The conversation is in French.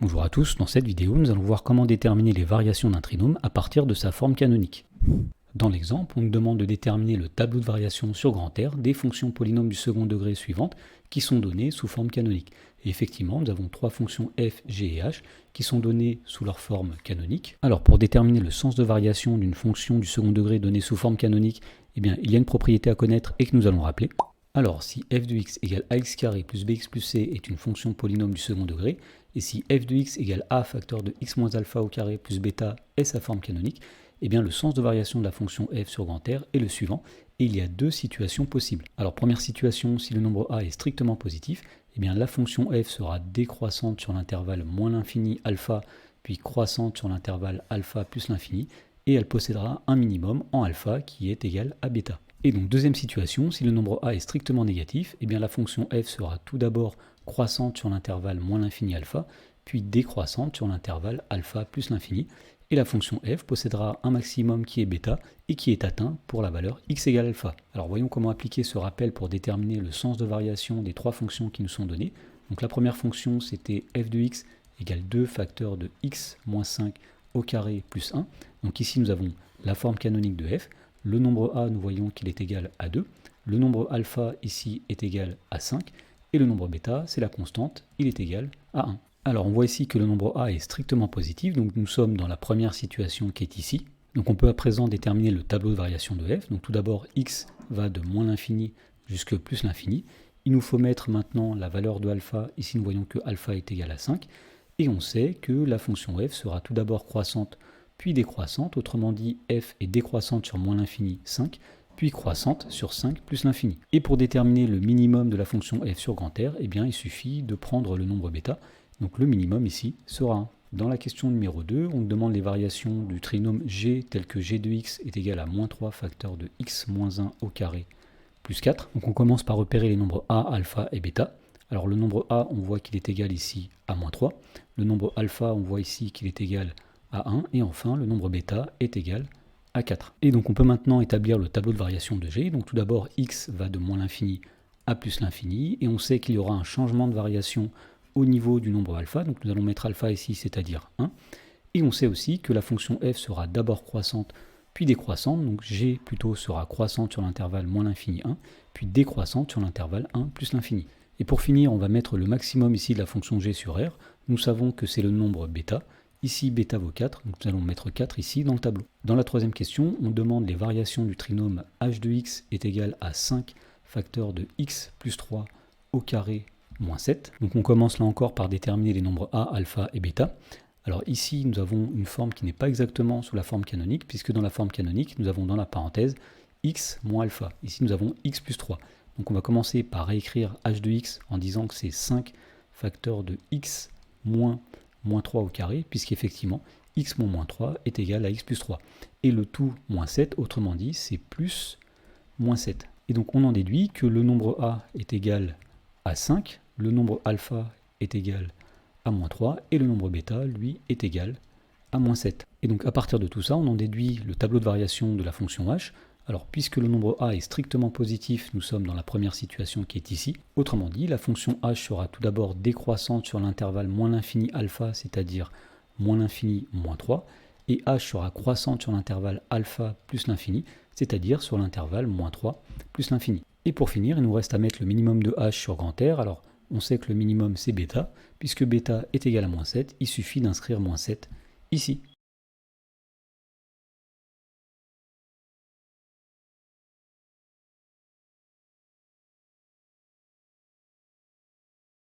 Bonjour à tous, dans cette vidéo nous allons voir comment déterminer les variations d'un trinôme à partir de sa forme canonique. Dans l'exemple, on nous demande de déterminer le tableau de variation sur grand R des fonctions polynômes du second degré suivantes qui sont données sous forme canonique. Et effectivement, nous avons trois fonctions f, g et h qui sont données sous leur forme canonique. Alors pour déterminer le sens de variation d'une fonction du second degré donnée sous forme canonique, eh bien, il y a une propriété à connaître et que nous allons rappeler. Alors si f de x égale ax carré plus bx plus c est une fonction polynôme du second degré, et si f de x égale a facteur de x moins alpha au carré plus bêta est sa forme canonique, eh bien le sens de variation de la fonction f sur grand R est le suivant, et il y a deux situations possibles. Alors première situation, si le nombre a est strictement positif, eh bien la fonction f sera décroissante sur l'intervalle moins l'infini alpha, puis croissante sur l'intervalle alpha plus l'infini, et elle possédera un minimum en alpha qui est égal à bêta. Et donc deuxième situation, si le nombre a est strictement négatif, eh bien la fonction f sera tout d'abord croissante sur l'intervalle moins l'infini alpha, puis décroissante sur l'intervalle alpha plus l'infini, et la fonction f possédera un maximum qui est bêta et qui est atteint pour la valeur x égale alpha. Alors voyons comment appliquer ce rappel pour déterminer le sens de variation des trois fonctions qui nous sont données. Donc la première fonction c'était f de x égale 2 facteurs de x moins 5 au carré plus 1. Donc ici nous avons la forme canonique de f. Le nombre a, nous voyons qu'il est égal à 2. Le nombre alpha, ici, est égal à 5. Et le nombre bêta, c'est la constante, il est égal à 1. Alors, on voit ici que le nombre a est strictement positif, donc nous sommes dans la première situation qui est ici. Donc, on peut à présent déterminer le tableau de variation de f. Donc, tout d'abord, x va de moins l'infini jusqu'à plus l'infini. Il nous faut mettre maintenant la valeur de alpha. Ici, nous voyons que alpha est égal à 5. Et on sait que la fonction f sera tout d'abord croissante puis décroissante, autrement dit f est décroissante sur moins l'infini 5, puis croissante sur 5 plus l'infini. Et pour déterminer le minimum de la fonction f sur grand R, eh bien, il suffit de prendre le nombre bêta, donc le minimum ici sera 1. Dans la question numéro 2, on demande les variations du trinôme g tel que g de x est égal à moins 3 facteur de x moins 1 au carré plus 4. Donc on commence par repérer les nombres a, alpha et bêta. Alors le nombre a, on voit qu'il est égal ici à moins 3. Le nombre alpha, on voit ici qu'il est égal à 1, et enfin le nombre bêta est égal à 4. Et donc on peut maintenant établir le tableau de variation de g. Donc tout d'abord x va de moins l'infini à plus l'infini, et on sait qu'il y aura un changement de variation au niveau du nombre alpha, donc nous allons mettre alpha ici, c'est-à-dire 1, et on sait aussi que la fonction f sera d'abord croissante, puis décroissante, donc g plutôt sera croissante sur l'intervalle moins l'infini 1, puis décroissante sur l'intervalle 1 plus l'infini. Et pour finir, on va mettre le maximum ici de la fonction g sur r. Nous savons que c'est le nombre bêta. Ici, bêta vaut 4, donc nous allons mettre 4 ici dans le tableau. Dans la troisième question, on demande les variations du trinôme h de x est égal à 5 facteur de x plus 3 au carré moins 7. Donc on commence là encore par déterminer les nombres a, alpha et bêta. Alors ici, nous avons une forme qui n'est pas exactement sous la forme canonique, puisque dans la forme canonique, nous avons dans la parenthèse x moins alpha. Ici, nous avons x plus 3. Donc on va commencer par réécrire h de x en disant que c'est 5 facteur de x moins 3 au carré, puisqu'effectivement, x moins 3 est égal à x plus 3. Et le tout moins 7, autrement dit, c'est plus moins 7. Et donc on en déduit que le nombre a est égal à 5, le nombre alpha est égal à moins 3, et le nombre bêta, lui, est égal à moins 7. Et donc à partir de tout ça, on en déduit le tableau de variation de la fonction h. Alors puisque le nombre a est strictement positif, nous sommes dans la première situation qui est ici. Autrement dit, la fonction h sera tout d'abord décroissante sur l'intervalle moins l'infini alpha, c'est-à-dire moins l'infini moins 3, et h sera croissante sur l'intervalle alpha plus l'infini, c'est-à-dire sur l'intervalle moins 3 plus l'infini. Et pour finir, il nous reste à mettre le minimum de h sur grand R. Alors on sait que le minimum c'est bêta, puisque bêta est égal à moins 7, il suffit d'inscrire moins 7 ici.